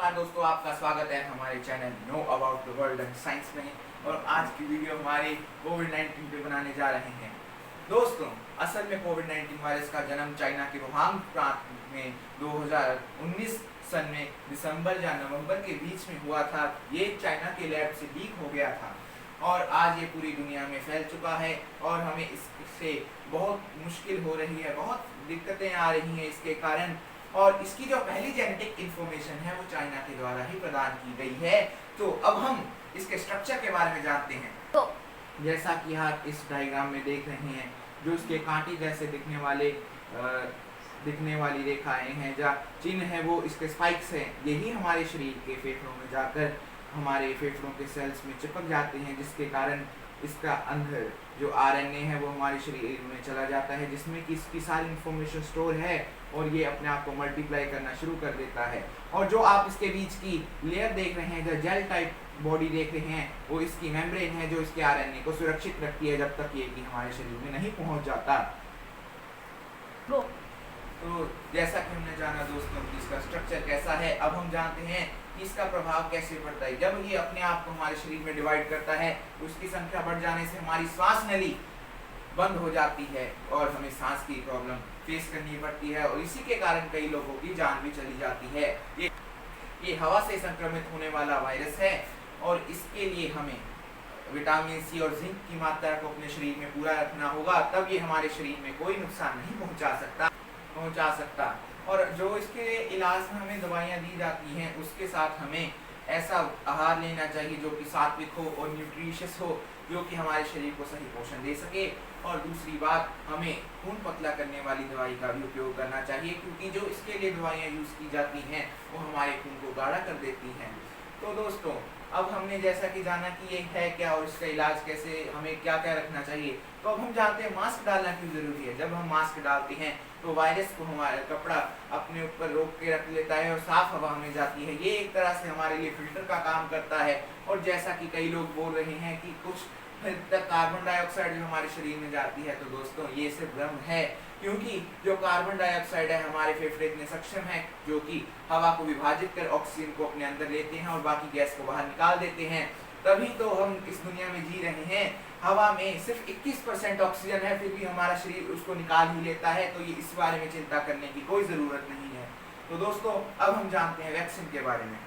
नमस्कार दोस्तों, आपका स्वागत है हमारे channel know about the world and science में। और आज की वीडियो हमारे कोविड-19 पे बनाने जा रहे हैं। दोस्तों, असल में कोविड-19 वायरस का जन्म चाइना के वुहान प्रांत में 2019 सन में दिसंबर या नवंबर के बीच में हुआ था। ये चाइना के लैब से लीक हो गया था और आज ये पूरी दुनिया में फैल चुका है और हमें इससे बहुत मुश्किल हो रही है, बहुत दिक्कतें आ रही हैं इसके कारण। और इसकी जो पहली जेनेटिक इंफॉर्मेशन है वो चाइना के द्वारा ही प्रदान की गई है। तो अब हम इसके स्ट्रक्चर के बारे में जानते हैं। तो जैसा कि आप इस डायग्राम में देख रहे हैं, जो इसके कांटे जैसे दिखने वाली रेखाएं हैं, जहाँ चिन्ह है वो इसके स्पाइक्स हैं। यही हमारे शरीर के फेफड़ों में जाकर हमारे फेफड़ों के सेल्स में चिपक जाते हैं, जिसके कारण इसका अंदर जो आरएनए है वो हमारे शरीर में चला जाता है, जिसमें कि इसकी सारी इंफॉर्मेशन स्टोर है और ये अपने आप को मल्टीप्लाई करना शुरू कर देता है। और जो आप इसके बीच की लेयर देख रहे हैं, जो जेल टाइप बॉडी देख रहे हैं, वो इसकी मेम्ब्रेन है जो इसके आरएनए को सुरक्षित रखती है जब तक ये कि हमारे शरीर में नहीं पहुंच जाता। तो जैसा कि हमने जाना दोस्तों कि इसका स्ट्रक्चर कैसा है, अब हम जानते हैं कि इसका प्रभाव कैसे पड़ता है। जब ये अपने आप को हमारे शरीर में डिवाइड करता है तो उसकी संख्या बढ़ जाने से हमारी श्वास नली बंद हो जाती है और हमें सांस की प्रॉब्लम फेस करनी पड़ती है और इसी के कारण कई लोगों की जान भी चली जाती है। ये हवा से संक्रमित होने वाला वायरस है और इसके लिए हमें विटामिन सी और जिंक की मात्रा को अपने शरीर में पूरा रखना होगा, तब ये हमारे शरीर में कोई नुकसान नहीं पहुंचा सकता। और जो इसके इलाज में हमें दवाइयाँ दी जाती हैं, उसके साथ हमें ऐसा आहार लेना चाहिए जो कि सात्विक हो और न्यूट्रिशियस हो, जो कि हमारे शरीर को सही पोषण दे सके। और दूसरी बात, हमें खून पतला करने वाली दवाई का भी उपयोग करना चाहिए, क्योंकि जो इसके लिए दवाइयाँ यूज़ की जाती हैं वो हमारे खून को गाढ़ा कर देती हैं। तो दोस्तों, अब हमने जैसा कि जाना कि ये है क्या और इसका इलाज कैसे, हमें क्या क्या रखना चाहिए। तो अब हम जानते हैं मास्क डालना क्यों ज़रूरी है। जब हम मास्क डालते हैं तो वायरस को हमारा कपड़ा अपने ऊपर रोक के रख लेता है और साफ हवा में जाती है। ये एक तरह से हमारे लिए फिल्टर का काम करता है। और जैसा कि कई लोग बोल रहे हैं कि कुछ हद तक कार्बन डाइऑक्साइड जो हमारे शरीर में जाती है, तो दोस्तों ये सिर्फ भ्रम है, क्योंकि जो कार्बन डाइऑक्साइड है हमारे फेफड़े इतने सक्षम है जो कि हवा को विभाजित कर ऑक्सीजन को अपने अंदर लेते हैं और बाकी गैस को बाहर निकाल देते हैं। तभी तो हम इस दुनिया में जी रहे हैं। हवा में सिर्फ 21% ऑक्सीजन है, फिर भी हमारा शरीर उसको निकाल ही लेता है। तो ये इस बारे में चिंता करने की कोई ज़रूरत नहीं है। तो दोस्तों, अब हम जानते हैं वैक्सीन के बारे में।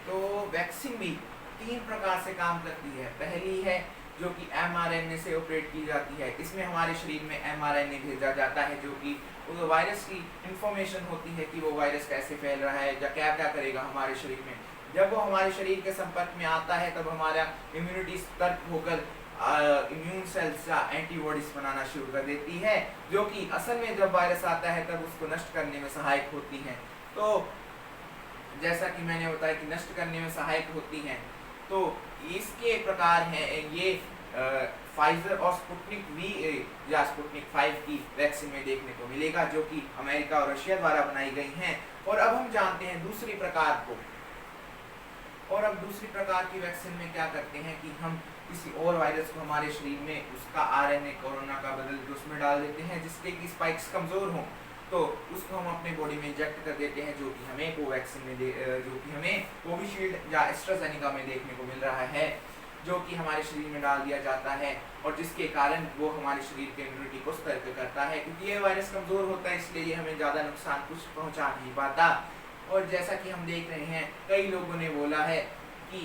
तो वैक्सीन भी 3 प्रकार से काम करती है। पहली है जो कि mRNA से ऑपरेट की जाती है। इसमें हमारे शरीर में mRNA भेजा जाता है, जो कि उस वायरस की इंफॉर्मेशन होती है कि वो वायरस कैसे फैल रहा है या क्या क्या करेगा हमारे शरीर में। जब वो हमारे शरीर के संपर्क में आता है तब हमारा इम्यूनिटी सतर्क होकर इम्यून सेल्स या एंटीबॉडीज बनाना शुरू कर देती है, जो कि असल में जब वायरस आता है तब उसको नष्ट करने में सहायक होती हैं। तो जैसा कि मैंने बताया कि नष्ट करने में सहायक होती हैं, तो इसके प्रकार हैं ये फाइजर और स्पुतनिक वी या स्पुतनिक 5 की वैक्सीन में देखने को मिलेगा, जो कि अमेरिका और रशिया द्वारा बनाई गई हैं। और अब हम जानते हैं दूसरी प्रकार को। और अब दूसरी प्रकार की वैक्सीन में क्या करते हैं कि हम किसी और वायरस को हमारे शरीर में उसका आरएनए कोरोना का बदल के उसमें डाल देते हैं, जिसके कि स्पाइक्स कमज़ोर हों, तो उसको हम अपने बॉडी में इंजेक्ट कर देते हैं, जो कि हमें कोवैक्सीन में जो कि हमें कोविशील्ड या एस्ट्राजेनेका में देखने को मिल रहा है, जो कि हमारे शरीर में डाल दिया जाता है और जिसके कारण वो हमारे शरीर के इम्यूनिटी को सतर्क करता है। क्योंकि ये वायरस कमज़ोर होता है, इसलिए ये हमें ज़्यादा नुकसान कुछ पहुँचा नहीं पाता। और जैसा कि हम देख रहे हैं, कई लोगों ने बोला है कि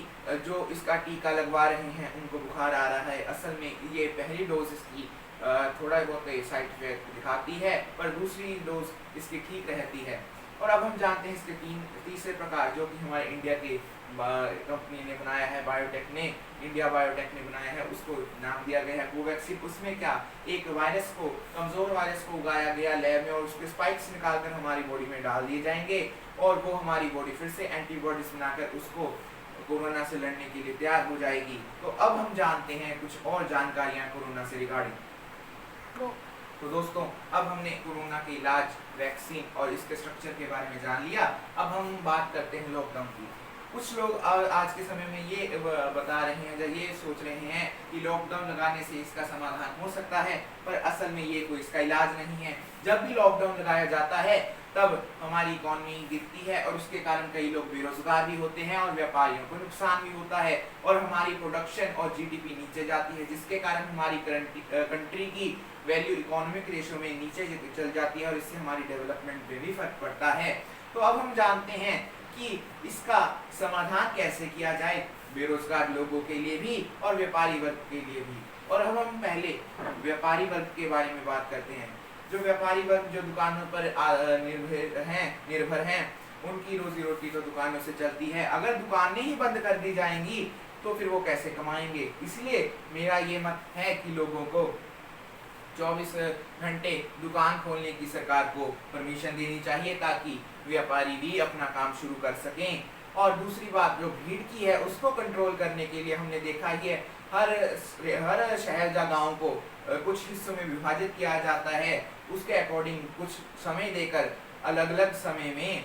जो इसका टीका लगवा रहे हैं उनको बुखार आ रहा है। असल में ये पहली डोज इसकी थोड़ा बहुत साइड इफेक्ट दिखाती है, पर दूसरी डोज इसकी ठीक रहती है। और अब हम जानते हैं इसके तीसरे प्रकार, जो कि हमारे इंडिया की कंपनी ने बनाया है, इंडिया बायोटेक ने बनाया है, उसको नाम दिया गया है कोवैक्सीन। उसमें क्या, एक वायरस को, कमज़ोर वायरस को उगाया गया लैब में और उसके स्पाइक्स निकालकर हमारी बॉडी में डाल दिए जाएंगे और वो हमारी बॉडी फिर से एंटीबॉडीज बनाकर उसको कोरोना से लड़ने के लिए तैयार हो जाएगी। तो अब हम जानते हैं कुछ और जानकारियाँ कोरोना से रिगार्डिंग। तो दोस्तों, अब हमने कोरोना के इलाज, वैक्सीन और इसके स्ट्रक्चर के बारे में जान लिया। अब हम बात करते हैं लॉकडाउन की। कुछ लोग आज के समय में ये बता रहे हैं या ये सोच रहे हैं कि लॉकडाउन लगाने से इसका समाधान हो सकता है, पर असल में ये कोई इसका इलाज नहीं है। जब भी लॉकडाउन लगाया जाता है तब हमारी इकॉनमी गिरती है और उसके कारण कई लोग बेरोजगार भी होते हैं और व्यापारियों को नुकसान भी होता है और हमारी प्रोडक्शन और जीडीपी नीचे जाती है, जिसके कारण हमारी कंट्री की वैल्यू इकोनॉमिक रेशो में नीचे चल जाती है और इससे हमारी डेवलपमेंट पे भी फर्क पड़ता है। तो अब हम जानते हैं कि इसका समाधान कैसे किया जाए बेरोजगार लोगों के लिए भी और व्यापारी वर्ग के लिए भी। और अब हम पहले व्यापारी वर्ग के बारे में बात करते हैं। जो व्यापारी वर्ग जो दुकानों पर निर्भर हैं, उनकी रोजी रोटी तो दुकानों से चलती है। अगर दुकानें ही बंद कर दी जाएंगी तो फिर वो कैसे कमाएंगे। इसलिए मेरा ये मत है कि लोगों को 24 घंटे दुकान खोलने की सरकार को परमिशन देनी चाहिए ताकि व्यापारी भी अपना काम शुरू कर सकें। और दूसरी बात, जो भीड़ की है उसको कंट्रोल करने के लिए हमने देखा ही है हर शहर या गांव को कुछ हिस्सों में विभाजित किया जाता है। उसके अकॉर्डिंग कुछ समय देकर अलग अलग समय में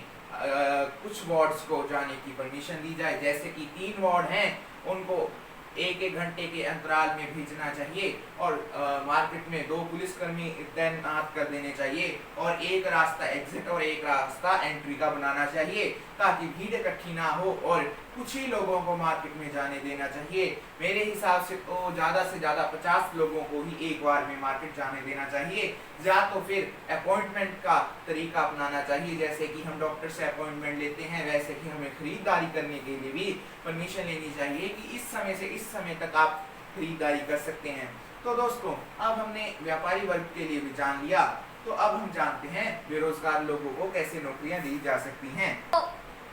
कुछ वार्ड्स को जाने की परमिशन दी जाए। जैसे कि 3 वार्ड हैं, उनको एक घंटे के अंतराल में भेजना चाहिए और मार्केट में 2 पुलिसकर्मी तैनात कर देने चाहिए और एक रास्ता एग्जिट और एक रास्ता एंट्री का बनाना चाहिए ताकि भीड़ इकट्ठी ना हो और कुछ ही लोगों को मार्केट में जाने देना चाहिए। मेरे हिसाब से तो ज़्यादा से ज़्यादा 50 लोगों को ही एक बार में मार्केट जाने देना चाहिए। या तो फिर अपॉइंटमेंट का तरीका अपनाना चाहिए, जैसे कि हम डॉक्टर से अपॉइंटमेंट लेते हैं वैसे ही हमें खरीदारी करने के लिए भी परमिशन लेनी चाहिए कि इस समय से इस समय तक आप खरीदारी कर सकते हैं। तो दोस्तों, अब हमने व्यापारी वर्ग के लिए भी जान लिया, तो अब हम जानते हैं बेरोजगार लोगों को कैसे नौकरियां दी जा सकती हैं।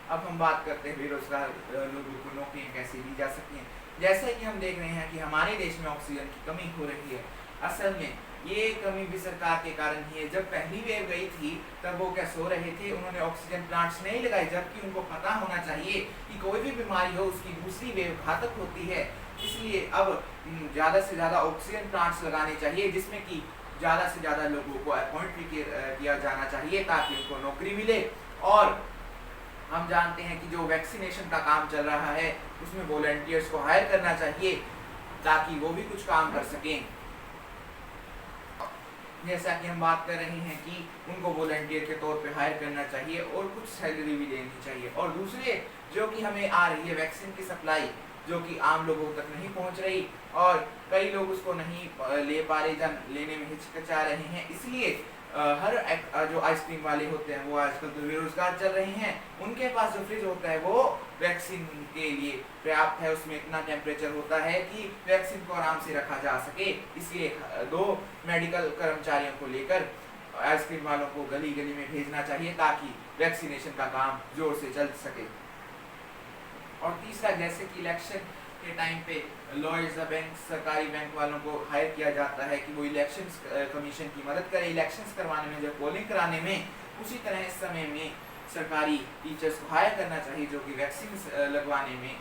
अब हम बात करते हैं बेरोजगार लोगों को नौकरियां कैसे दी जा सकती हैं। जैसे कि हम देख रहे हैं कि हमारे देश में ऑक्सीजन की कमी हो रही है। असल में ये कमी भी सरकार के कारण ही है। जब पहली वेव गई थी तब वो क्या सो रहे थे, उन्होंने ऑक्सीजन प्लांट्स नहीं लगाए, जबकि उनको पता होना चाहिए कि कोई भी बीमारी हो उसकी दूसरी वेव घातक होती है। इसलिए अब ज़्यादा से ज़्यादा ऑक्सीजन प्लांट्स लगाने चाहिए, जिसमें कि ज़्यादा से ज़्यादा लोगों को अपॉइंट भी किया जाना चाहिए ताकि उनको नौकरी मिले। और हम जानते हैं कि जो वैक्सीनेशन का काम चल रहा है उसमें वॉलंटियर्स को हायर करना चाहिए ताकि वो भी कुछ काम कर सकें। जैसा कि हम बात कर रहे हैं कि उनको वॉलंटियर के तौर पे हायर करना चाहिए और कुछ सैलरी भी देनी चाहिए। और दूसरे जो कि हमें आ रही है वैक्सीन की सप्लाई, जो कि आम लोगों तक नहीं पहुंच रही और कई लोग उसको नहीं ले पा रहे या लेने में हिचकिचा रहे हैं, इसलिए हर जो आइसक्रीम वाले होते हैं वो आजकल तो बेरोजगार चल रहे हैं। उनके पास जो फ्रिज होता है वो वैक्सीन के लिए पर्याप्त है, उसमें इतना टेम्परेचर होता है कि वैक्सीन को आराम से रखा जा सके। इसलिए 2 मेडिकल कर्मचारियों को लेकर आइसक्रीम वालों को गली गली में भेजना चाहिए ताकि वैक्सीनेशन का काम जोर से चल सके। और तीसरा, जैसे कि इलेक्शन के टाइम पे लॉयर्स, बैंक, सरकारी बैंक वालों को हायर किया जाता है कि वो इलेक्शंस कमीशन की मदद करे इलेक्शंस करवाने में, जब पोलिंग कराने में। उसी तरह इस समय में सरकारी टीचर्स को हायर करना चाहिए जो कि वैक्सीन लगवाने में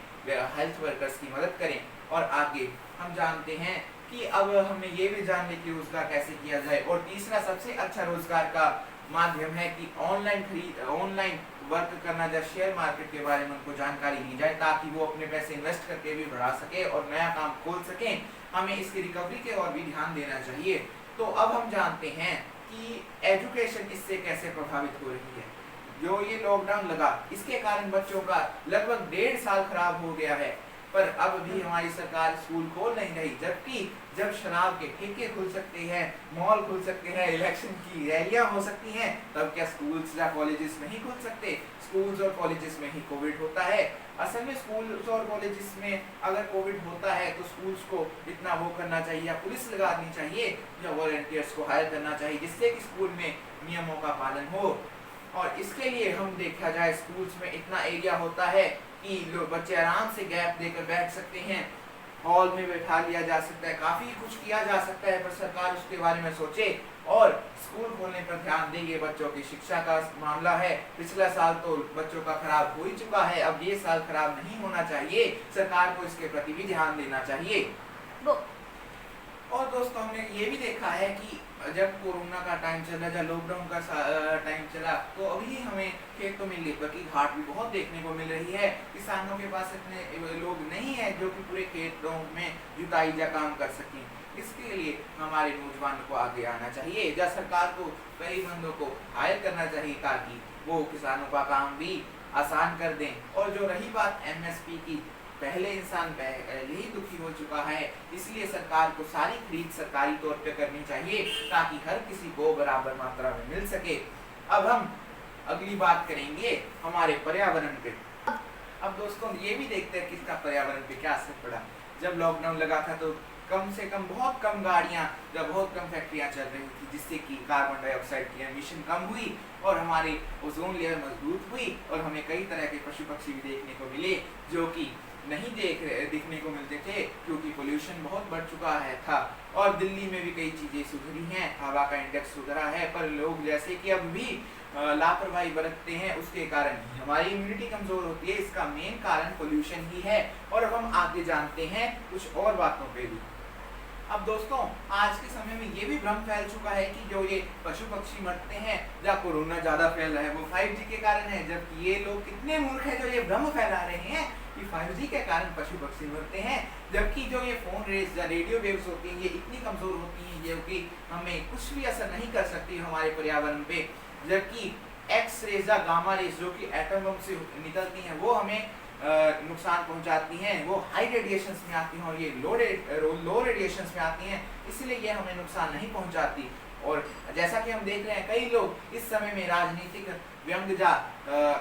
हेल्थ वर्कर्स की मदद करें। और आगे हम जानते हैं कि अब हमें ये भी जानने की रोजगार कैसे किया जाए। और तीसरा सबसे अच्छा रोजगार का माध्यम है कि ऑनलाइन वर्क करना, या शेयर मार्केट के बारे में उनको जानकारी दी जाए ताकि वो अपने पैसे इन्वेस्ट करके भी बढ़ा सके और नया काम खोल सकें। हमें इसकी रिकवरी के और भी ध्यान देना चाहिए। तो अब हम जानते हैं कि एजुकेशन इससे कैसे प्रभावित हो रही है। जो ये लॉकडाउन लगा इसके कारण बच्चों का लगभग 1.5 साल खराब हो गया है, पर अब भी हमारी सरकार स्कूल खोल नहीं रही। जबकि जब शराब के ठेके खुल सकते हैं, मॉल खुल सकते हैं, इलेक्शन की रैलियां हो सकती हैं, तब क्या स्कूल्स या कॉलेजेस नहीं खुल सकते? स्कूल्स और कॉलेजेस में ही कोविड होता है। असल में स्कूल्स और कॉलेजेस में अगर कोविड होता है तो स्कूल्स को इतना वो करना चाहिए, या पुलिस लगा देनी चाहिए या वॉलंटियर्स को हायर करना चाहिए, जिससे कि स्कूल में नियमों का पालन हो। और इसके लिए हम देखा जाए स्कूल्स में इतना एरिया होता है कि लोग बच्चे आराम से गैप देकर बैठ सकते हैं, हॉल में बैठा लिया जा सकता है, काफ़ी कुछ किया जा सकता है, पर सरकार उसके बारे में सोचे और स्कूल खोलने पर ध्यान दे। ये बच्चों की शिक्षा का मामला है। पिछला साल तो बच्चों का खराब हो ही चुका है, अब ये साल खराब नहीं होना चाहिए। सरकार को इसके प्रति भी ध्यान देना चाहिए। और दोस्तों, हमने ये भी देखा है कि जब कोरोना का टाइम चला, जब लॉकडाउन का टाइम चला, तो अभी हमें खेतों में लेबर की घाट भी बहुत देखने को मिल रही है। किसानों के पास इतने लोग नहीं है जो कि पूरे खेतों में जुताई या काम कर सकें। इसके लिए हमारे नौजवान को आगे आना चाहिए, या सरकार को कई बंदों को हायर करना चाहिए ताकि वो किसानों का काम भी आसान कर दें। और जो रही बात एमएसपी की, पहले इंसान पहले ही दुखी हो चुका है, इसलिए सरकार को सारी खरीद सरकारी तौर पे करनी चाहिए ताकि हर किसी को बराबर मात्रा में मिल सके। अब हम अगली बात करेंगे हमारे पर्यावरण पे। अब दोस्तों ये भी देखते हैं कि इसका पर्यावरण पे क्या असर पड़ा। जब लॉकडाउन लगा था तो कम से कम बहुत कम गाड़ियां या बहुत कम फैक्ट्रियां चल रही थी, जिससे कि कार्बन डाइऑक्साइड की एमिशन कम हुई और हमारी ओजोन लेयर मजबूत हुई और हमें कई तरह के पशु पक्षी भी देखने को मिले जो कि नहीं दिखने को मिलते थे, क्योंकि पोल्यूशन बहुत बढ़ चुका है था। और दिल्ली में भी कई चीज़ें सुधरी हैं, हवा का इंडेक्स सुधरा है, पर लोग जैसे कि अब भी लापरवाही बरतते हैं, उसके कारण हमारी इम्यूनिटी कमज़ोर होती है। इसका मेन कारण पोल्यूशन ही है। और अब हम आगे जानते हैं कुछ और बातों पे भी। अब दोस्तों आज के समय में ये भी भ्रम फैल चुका है कि जो ये पशु पक्षी मरते हैं या कोरोना ज़्यादा फैल रहा है वो 5G के कारण है, जबकि ये लोग कितने मूर्ख हैं जो ये भ्रम फैला रहे हैं कि 5G के कारण पशु पक्षी मरते हैं। जबकि जो ये फोन रेज या रेडियो वेव्स होती हैं ये इतनी कमज़ोर होती हैं जो कि हमें कुछ भी असर नहीं कर सकती हमारे पर्यावरण पे, जबकि एक्स रेज या गामा रेज जो कि एटम बम से निकलती हैं वो हमें नुकसान पहुंचाती हैं, वो हाई रेडिएशंस में आती हैं और ये लो रेडिएशंस में आती हैं, इसलिए ये हमें नुकसान नहीं पहुंचाती। और जैसा कि हम देख रहे हैं कई लोग इस समय में राजनीतिक व्यंग्य या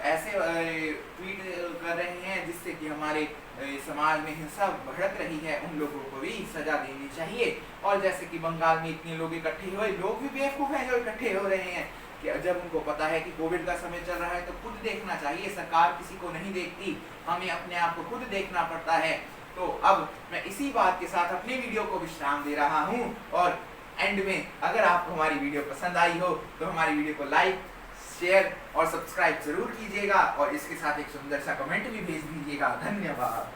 ऐसे ट्वीट कर रहे हैं जिससे कि हमारे समाज में हिंसा भड़क रही है, उन लोगों को भी सजा देनी चाहिए। और जैसे कि बंगाल में इतने लोग इकट्ठे हुए, लोग भी बेवकूफ़ हैं जो इकट्ठे हो रहे हैं कि जब उनको पता है कि कोविड का समय चल रहा है तो खुद देखना चाहिए, सरकार किसी को नहीं देखती, हमें अपने आप को खुद देखना पड़ता है। तो अब मैं इसी बात के साथ अपनी वीडियो को विश्राम दे रहा हूँ और एंड में अगर आपको हमारी वीडियो पसंद आई हो तो हमारी वीडियो को लाइक, शेयर और सब्सक्राइब जरूर कीजिएगा और इसके साथ एक सुंदर सा कमेंट भी भेज दीजिएगा। धन्यवाद।